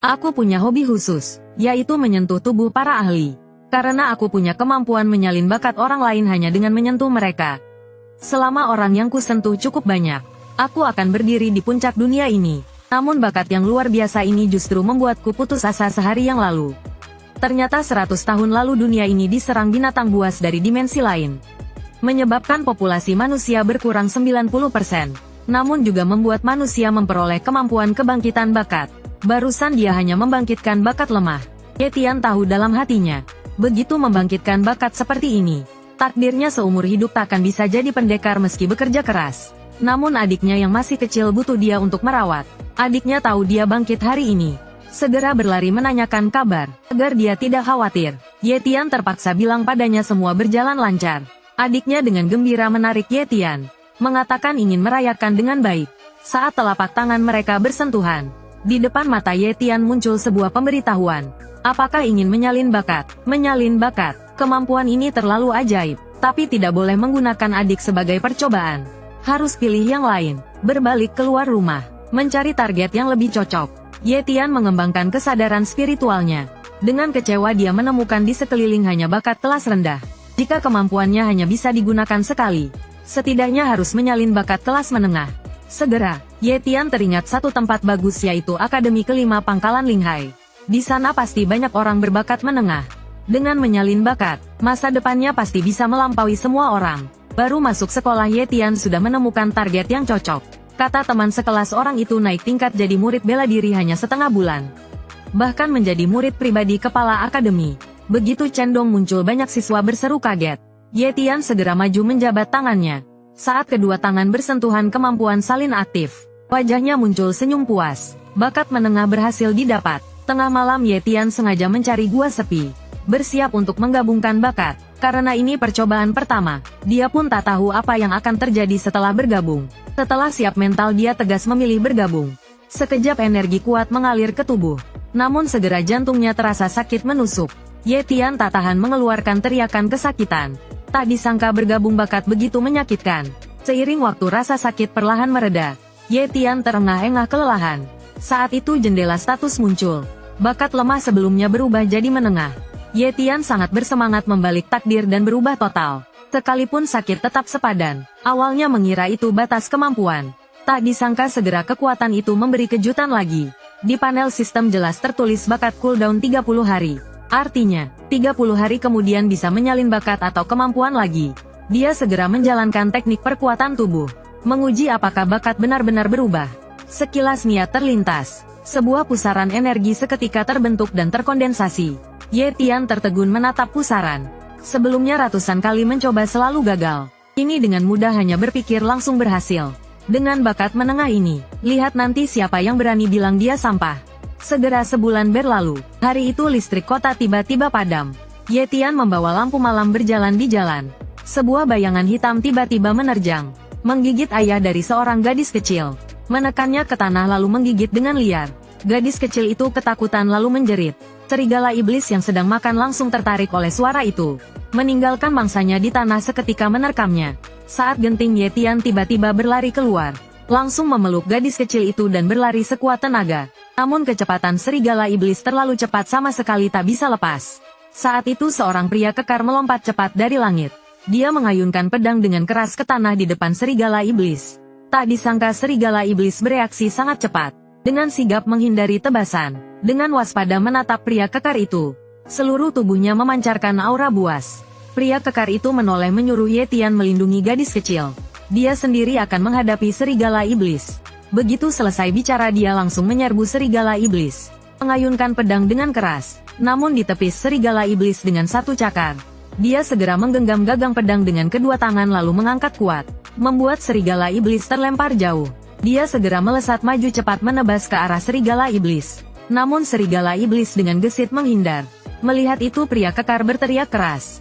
Aku punya hobi khusus, yaitu menyentuh tubuh para ahli. Karena aku punya kemampuan menyalin bakat orang lain hanya dengan menyentuh mereka. Selama orang yang kusentuh cukup banyak, aku akan berdiri di puncak dunia ini. Namun bakat yang luar biasa ini justru membuatku putus asa sehari yang lalu. Ternyata 100 tahun lalu dunia ini diserang binatang buas dari dimensi lain. Menyebabkan populasi manusia berkurang 90%. Namun juga membuat manusia memperoleh kemampuan kebangkitan bakat. Barusan dia hanya membangkitkan bakat lemah. Ye Tian tahu dalam hatinya, begitu membangkitkan bakat seperti ini, takdirnya seumur hidup takkan bisa jadi pendekar meski bekerja keras. Namun adiknya yang masih kecil butuh dia untuk merawat. Adiknya tahu dia bangkit hari ini. Segera berlari menanyakan kabar, agar dia tidak khawatir. Ye Tian terpaksa bilang padanya semua berjalan lancar. Adiknya dengan gembira menarik Ye Tian, mengatakan ingin merayakan dengan baik. Saat telapak tangan mereka bersentuhan, di depan mata Ye Tian muncul sebuah pemberitahuan. Apakah ingin menyalin bakat? Menyalin bakat. Kemampuan ini terlalu ajaib, tapi tidak boleh menggunakan adik sebagai percobaan. Harus pilih yang lain. Berbalik keluar rumah, mencari target yang lebih cocok. Ye Tian mengembangkan kesadaran spiritualnya. Dengan kecewa dia menemukan di sekeliling hanya bakat kelas rendah. Jika kemampuannya hanya bisa digunakan sekali, setidaknya harus menyalin bakat kelas menengah. Segera, Ye Tian teringat satu tempat bagus yaitu Akademi Kelima Pangkalan Linghai. Di sana pasti banyak orang berbakat menengah. Dengan menyalin bakat, masa depannya pasti bisa melampaui semua orang. Baru masuk sekolah Ye Tian sudah menemukan target yang cocok. Kata teman sekelas orang itu naik tingkat jadi murid bela diri hanya setengah bulan. Bahkan menjadi murid pribadi kepala akademi. Begitu Cendong muncul banyak siswa berseru kaget. Ye Tian segera maju menjabat tangannya. Saat kedua tangan bersentuhan kemampuan salin aktif, wajahnya muncul senyum puas. Bakat menengah berhasil didapat. Tengah malam Ye Tian sengaja mencari gua sepi, bersiap untuk menggabungkan bakat. Karena ini percobaan pertama, dia pun tak tahu apa yang akan terjadi setelah bergabung. Setelah siap mental dia tegas memilih bergabung. Sekejap energi kuat mengalir ke tubuh. Namun segera jantungnya terasa sakit menusuk. Ye Tian tak tahan mengeluarkan teriakan kesakitan. Tak disangka bergabung bakat begitu menyakitkan. Seiring waktu rasa sakit perlahan mereda. Ye Tian terengah-engah kelelahan. Saat itu jendela status muncul. Bakat lemah sebelumnya berubah jadi menengah. Ye Tian sangat bersemangat membalik takdir dan berubah total. Sekalipun sakit tetap sepadan. Awalnya mengira itu batas kemampuan. Tak disangka segera kekuatan itu memberi kejutan lagi. Di panel sistem jelas tertulis bakat cooldown 30 hari. Artinya, 30 hari kemudian bisa menyalin bakat atau kemampuan lagi. Dia segera menjalankan teknik perkuatan tubuh. Menguji apakah bakat benar-benar berubah. Sekilas niat terlintas. Sebuah pusaran energi seketika terbentuk dan terkondensasi. Ye Tian tertegun menatap pusaran. Sebelumnya ratusan kali mencoba selalu gagal. Ini dengan mudah hanya berpikir langsung berhasil. Dengan bakat menengah ini, lihat nanti siapa yang berani bilang dia sampah. Segera sebulan berlalu, hari itu listrik kota tiba-tiba padam. Ye Tian membawa lampu malam berjalan di jalan. Sebuah bayangan hitam tiba-tiba menerjang, menggigit ayah dari seorang gadis kecil. Menekannya ke tanah lalu menggigit dengan liar. Gadis kecil itu ketakutan lalu menjerit. Serigala iblis yang sedang makan langsung tertarik oleh suara itu. Meninggalkan mangsanya di tanah seketika menerkamnya. Saat genting Ye Tian tiba-tiba berlari keluar. Langsung memeluk gadis kecil itu dan berlari sekuat tenaga. Namun kecepatan serigala iblis terlalu cepat sama sekali tak bisa lepas. Saat itu seorang pria kekar melompat cepat dari langit. Dia mengayunkan pedang dengan keras ke tanah di depan serigala iblis. Tak disangka serigala iblis bereaksi sangat cepat. Dengan sigap menghindari tebasan. Dengan waspada menatap pria kekar itu. Seluruh tubuhnya memancarkan aura buas. Pria kekar itu menoleh menyuruh Ye Tian melindungi gadis kecil. Dia sendiri akan menghadapi serigala iblis. Begitu selesai bicara dia langsung menyerbu serigala iblis. Mengayunkan pedang dengan keras. Namun ditepis serigala iblis dengan satu cakar. Dia segera menggenggam gagang pedang dengan kedua tangan lalu mengangkat kuat. Membuat serigala iblis terlempar jauh. Dia segera melesat maju cepat menebas ke arah serigala iblis. Namun serigala iblis dengan gesit menghindar. Melihat itu pria kekar berteriak keras.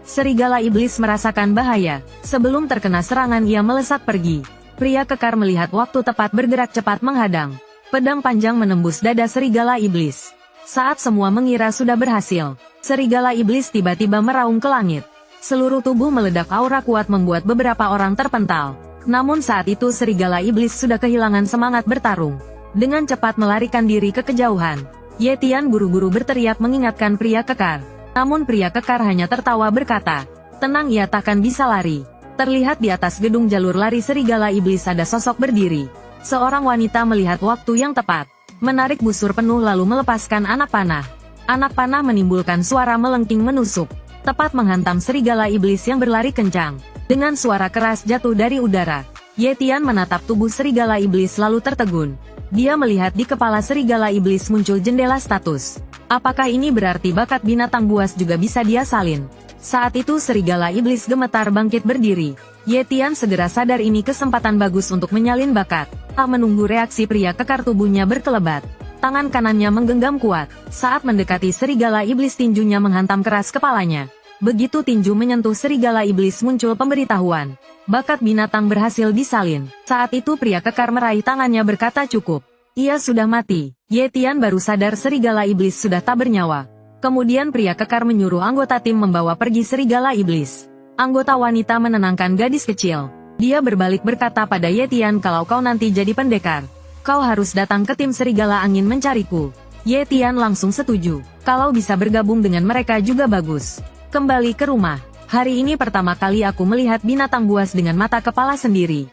Serigala iblis merasakan bahaya. Sebelum terkena serangan ia melesat pergi. Pria kekar melihat waktu tepat bergerak cepat menghadang. Pedang panjang menembus dada serigala iblis. Saat semua mengira sudah berhasil, serigala iblis tiba-tiba meraung ke langit. Seluruh tubuh meledak aura kuat membuat beberapa orang terpental. Namun saat itu serigala iblis sudah kehilangan semangat bertarung. dengan cepat melarikan diri ke kejauhan. Ye Tian buru-buru berteriak mengingatkan pria kekar. Namun pria kekar hanya tertawa berkata, "Tenang, ia takkan bisa lari." Terlihat di atas gedung jalur lari serigala iblis ada sosok berdiri. Seorang wanita melihat waktu yang tepat, menarik busur penuh lalu melepaskan anak panah. Anak panah menimbulkan suara melengking menusuk, tepat menghantam serigala iblis yang berlari kencang. Dengan suara keras jatuh dari udara. Ye Tian menatap tubuh serigala iblis lalu tertegun. Dia melihat di kepala serigala iblis muncul jendela status. Apakah ini berarti bakat binatang buas juga bisa dia salin? Saat itu serigala iblis gemetar bangkit berdiri. Ye Tian segera sadar ini kesempatan bagus untuk menyalin bakat. Tak menunggu reaksi pria kekar tubuhnya berkelebat. Tangan kanannya menggenggam kuat. Saat mendekati serigala iblis tinjunya menghantam keras kepalanya. Begitu tinju menyentuh serigala iblis muncul pemberitahuan. Bakat binatang berhasil disalin. Saat itu pria kekar meraih tangannya berkata cukup. Ia sudah mati. Ye Tian baru sadar serigala iblis sudah tak bernyawa. Kemudian pria kekar menyuruh anggota tim membawa pergi serigala iblis. Anggota wanita menenangkan gadis kecil. Dia berbalik berkata pada Ye Tian, kalau kau nanti jadi pendekar, kau harus datang ke tim serigala angin mencariku. Ye Tian langsung setuju. Kalau bisa bergabung dengan mereka juga bagus. Kembali ke rumah. Hari ini pertama kali aku melihat binatang buas dengan mata kepala sendiri.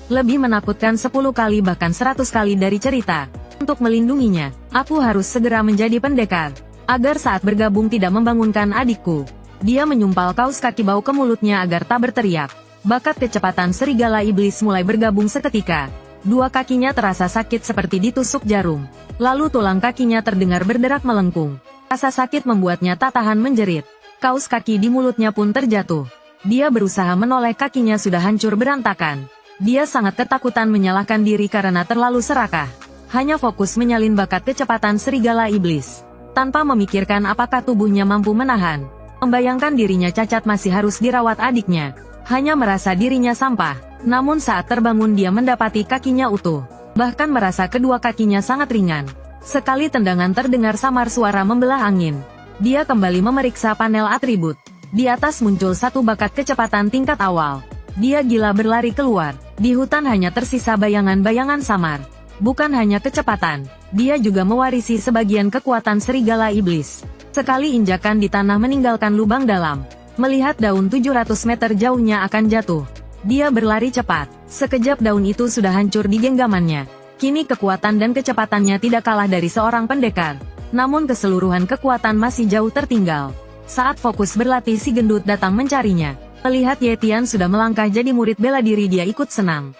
Lebih menakutkan 10 kali bahkan 100 kali dari cerita. Untuk melindunginya, aku harus segera menjadi pendekar. Agar saat bergabung tidak membangunkan adikku. Dia menyumpal kaus kaki bau ke mulutnya agar tak berteriak. Bakat kecepatan serigala iblis mulai bergabung seketika. Dua kakinya terasa sakit seperti ditusuk jarum. Lalu tulang kakinya terdengar berderak melengkung. Rasa sakit membuatnya tak tahan menjerit. Kaus kaki di mulutnya pun terjatuh. Dia berusaha menoleh, kakinya sudah hancur berantakan. Dia sangat ketakutan menyalahkan diri karena terlalu serakah. Hanya fokus menyalin bakat kecepatan serigala iblis. Tanpa memikirkan apakah tubuhnya mampu menahan. Membayangkan dirinya cacat masih harus dirawat adiknya. Hanya merasa dirinya sampah. Namun saat terbangun dia mendapati kakinya utuh. Bahkan merasa kedua kakinya sangat ringan. Sekali tendangan terdengar samar suara membelah angin. Dia kembali memeriksa panel atribut. Di atas muncul satu bakat kecepatan tingkat awal. Dia gila berlari keluar. Di hutan hanya tersisa bayangan-bayangan samar. Bukan hanya kecepatan, dia juga mewarisi sebagian kekuatan serigala iblis. Sekali injakan di tanah meninggalkan lubang dalam. Melihat daun 700 meter jauhnya akan jatuh. Dia berlari cepat. Sekejap daun itu sudah hancur di genggamannya. Kini kekuatan dan kecepatannya tidak kalah dari seorang pendekar. Namun keseluruhan kekuatan masih jauh tertinggal. Saat fokus berlatih si gendut datang mencarinya. Melihat Ye Tian sudah melangkah jadi murid bela diri dia ikut senang.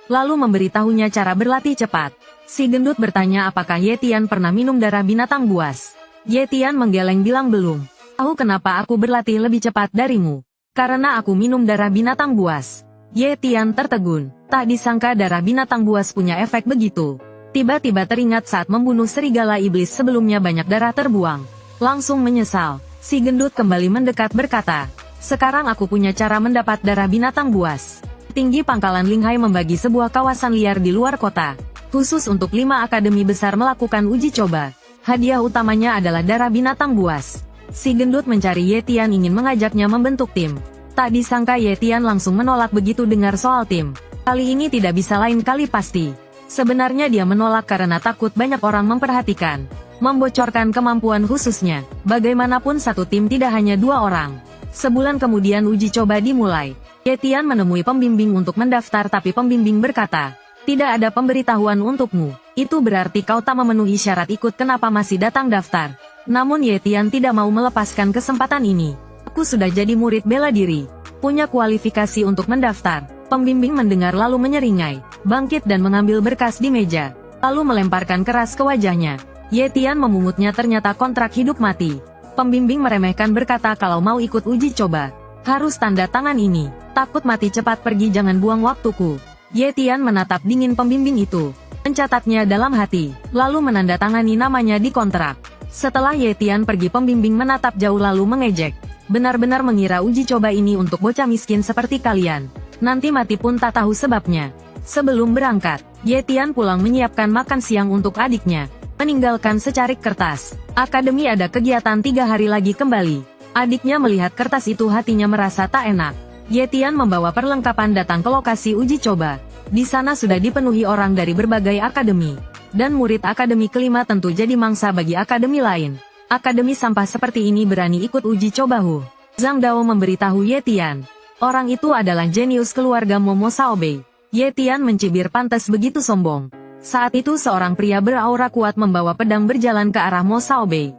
Lalu memberitahunya cara berlatih cepat. Si gendut bertanya apakah Ye Tian pernah minum darah binatang buas. Ye Tian menggeleng bilang belum. Tahu kenapa aku berlatih lebih cepat darimu? Karena aku minum darah binatang buas. Ye Tian tertegun. Tak disangka darah binatang buas punya efek begitu. Tiba-tiba teringat saat membunuh serigala iblis sebelumnya banyak darah terbuang. Langsung menyesal. Si gendut kembali mendekat berkata, sekarang aku punya cara mendapat darah binatang buas. Tinggi pangkalan Linghai membagi sebuah kawasan liar di luar kota. Khusus untuk 5 akademi besar melakukan uji coba. Hadiah utamanya adalah darah binatang buas. Si gendut mencari Ye Tian ingin mengajaknya membentuk tim. Tak disangka Ye Tian langsung menolak begitu dengar soal tim. Kali ini tidak bisa lain kali pasti. Sebenarnya dia menolak karena takut banyak orang memperhatikan. Membocorkan kemampuan khususnya. Bagaimanapun satu tim tidak hanya 2 orang. Sebulan kemudian uji coba dimulai. Ye Tian menemui pembimbing untuk mendaftar tapi pembimbing berkata, tidak ada pemberitahuan untukmu. Itu berarti kau tak memenuhi syarat ikut, kenapa masih datang daftar? Namun Ye Tian tidak mau melepaskan kesempatan ini. Aku sudah jadi murid bela diri. Punya kualifikasi untuk mendaftar. Pembimbing mendengar lalu menyeringai, bangkit dan mengambil berkas di meja, lalu melemparkan keras ke wajahnya. Ye Tian memungutnya, ternyata kontrak hidup mati. Pembimbing meremehkan berkata kalau mau ikut uji coba, harus tanda tangan ini. Takut mati cepat pergi, jangan buang waktuku. Ye Tian menatap dingin pembimbing itu, mencatatnya dalam hati, lalu menandatangani namanya di kontrak. Setelah Ye Tian pergi pembimbing menatap jauh lalu mengejek. Benar-benar mengira uji coba ini untuk bocah miskin seperti kalian. Nanti mati pun tak tahu sebabnya. Sebelum berangkat, Ye Tian pulang menyiapkan makan siang untuk adiknya. Meninggalkan secarik kertas. Akademi ada kegiatan 3 hari lagi kembali. Adiknya melihat kertas itu hatinya merasa tak enak. Ye Tian membawa perlengkapan datang ke lokasi uji coba. Di sana sudah dipenuhi orang dari berbagai akademi. Dan murid akademi kelima tentu jadi mangsa bagi akademi lain. Akademi sampah seperti ini berani ikut uji coba Hu. Zhang Dao memberitahu Ye Tian. Orang itu adalah jenius keluarga Momo Xiaobei. Ye Tian mencibir pantas begitu sombong. Saat itu seorang pria beraura kuat membawa pedang berjalan ke arah Mo Xiaobei.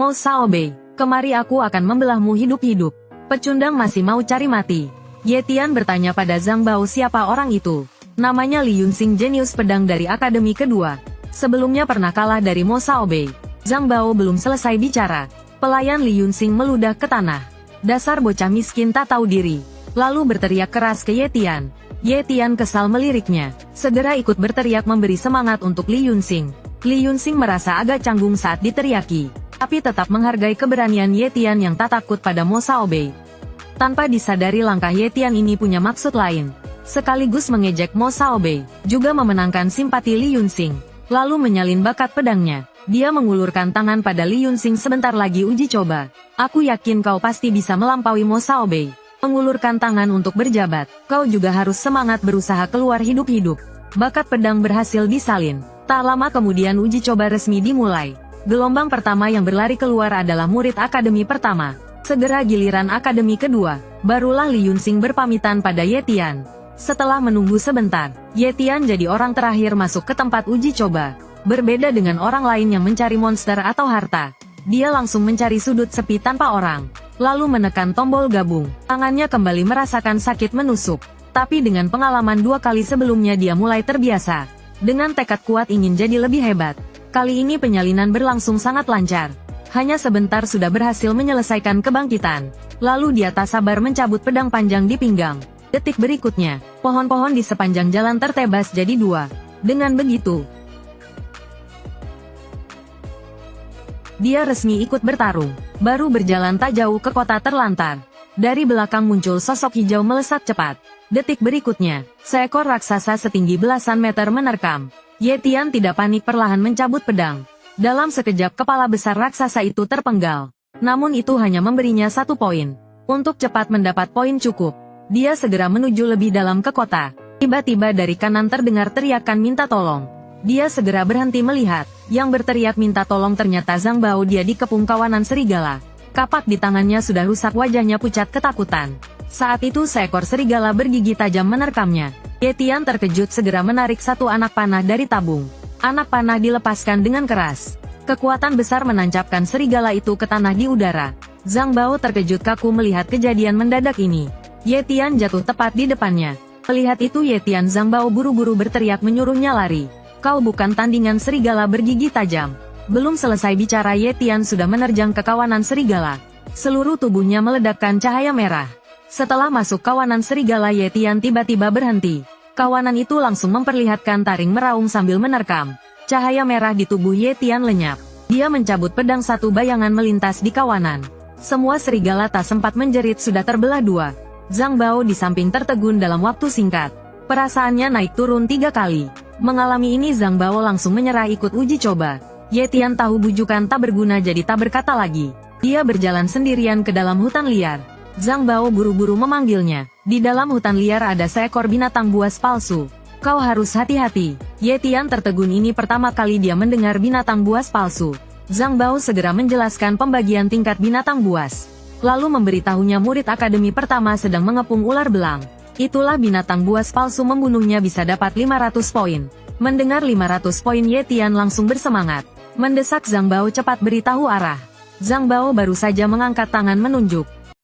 Mo Xiaobei, kemari aku akan membelahmu hidup-hidup. Pecundang masih mau cari mati. Ye Tian bertanya pada Zhang Bao siapa orang itu. Namanya Li Yunxing, jenius pedang dari akademi kedua. Sebelumnya pernah kalah dari Mo Xiaobei. Zhang Bao belum selesai bicara. Pelayan Li Yunxing meludah ke tanah. Dasar bocah miskin tak tahu diri. Lalu berteriak keras ke Ye Tian. Ye Tian kesal meliriknya. Segera ikut berteriak memberi semangat untuk Li Yunxing. Li Yunxing merasa agak canggung saat diteriaki. Tapi tetap menghargai keberanian Ye Tian yang tak takut pada Mo Xiaobei. Tanpa disadari langkah Ye Tian ini punya maksud lain. Sekaligus mengejek Mo Xiaobei. Juga memenangkan simpati Li Yunxing. Lalu menyalin bakat pedangnya. Dia mengulurkan tangan pada Li Yunxing sebentar lagi uji coba. Aku yakin kau pasti bisa melampaui Mo Xiaobei. Mengulurkan tangan untuk berjabat. Kau juga harus semangat berusaha keluar hidup-hidup. Bakat pedang berhasil disalin. Tak lama kemudian uji coba resmi dimulai. Gelombang pertama yang berlari keluar adalah murid akademi pertama. Segera giliran akademi kedua. Barulah Li Yunxing berpamitan pada Ye Tian. Setelah menunggu sebentar, Ye Tian jadi orang terakhir masuk ke tempat uji coba. Berbeda dengan orang lain yang mencari monster atau harta. Dia langsung mencari sudut sepi tanpa orang. Lalu menekan tombol gabung. Tangannya kembali merasakan sakit menusuk. Tapi dengan pengalaman 2 kali sebelumnya dia mulai terbiasa. Dengan tekad kuat ingin jadi lebih hebat. Kali ini penyalinan berlangsung sangat lancar. Hanya sebentar sudah berhasil menyelesaikan kebangkitan. Lalu dia tak sabar mencabut pedang panjang di pinggang. Detik berikutnya, pohon-pohon di sepanjang jalan tertebas jadi 2. Dengan begitu, dia resmi ikut bertarung. Baru berjalan tak jauh ke kota terlantar. Dari belakang muncul sosok hijau melesat cepat. Detik berikutnya, seekor raksasa setinggi belasan meter menerkam. Ye Tian tidak panik, perlahan mencabut pedang. Dalam sekejap kepala besar raksasa itu terpenggal. Namun itu hanya memberinya 1 poin. Untuk cepat mendapat poin cukup, dia segera menuju lebih dalam ke kota. Tiba-tiba dari kanan terdengar teriakan minta tolong. Dia segera berhenti melihat. Yang berteriak minta tolong ternyata Zhang Bao. Dia dikepung kawanan serigala. Kapak di tangannya sudah rusak, wajahnya pucat ketakutan. Saat itu seekor serigala bergigi tajam menerkamnya. Ye Tian terkejut segera menarik 1 anak panah dari tabung. Anak panah dilepaskan dengan keras. Kekuatan besar menancapkan serigala itu ke tanah di udara. Zhang Bao terkejut kaku melihat kejadian mendadak ini. Ye Tian jatuh tepat di depannya. Melihat itu Ye Tian, Zhang Bao buru-buru berteriak menyuruhnya lari. Kau bukan tandingan serigala bergigi tajam. Belum selesai bicara Ye Tian sudah menerjang ke kawanan serigala. Seluruh tubuhnya meledakkan cahaya merah. Setelah masuk kawanan serigala Ye Tian tiba-tiba berhenti. Kawanan itu langsung memperlihatkan taring meraung sambil menerkam. Cahaya merah di tubuh Ye Tian lenyap. Dia mencabut pedang, 1 bayangan melintas di kawanan. Semua serigala tak sempat menjerit sudah terbelah 2. Zhang Bao di samping tertegun dalam waktu singkat. Perasaannya naik turun 3 kali. Mengalami ini Zhang Bao langsung menyerah ikut uji coba. Ye Tian tahu bujukan tak berguna jadi tak berkata lagi. Dia berjalan sendirian ke dalam hutan liar. Zhang Bao buru-buru memanggilnya. Di dalam hutan liar ada seekor binatang buas palsu. Kau harus hati-hati. Ye Tian tertegun, ini pertama kali dia mendengar binatang buas palsu. Zhang Bao segera menjelaskan pembagian tingkat binatang buas. Lalu memberitahunya murid akademi pertama sedang mengepung ular belang. Itulah binatang buas palsu, membunuhnya bisa dapat 500 poin. Mendengar 500 poin Ye Tian langsung bersemangat. Mendesak Zhang Bao cepat beritahu arah. Zhang Bao baru saja mengangkat tangan menunjuk.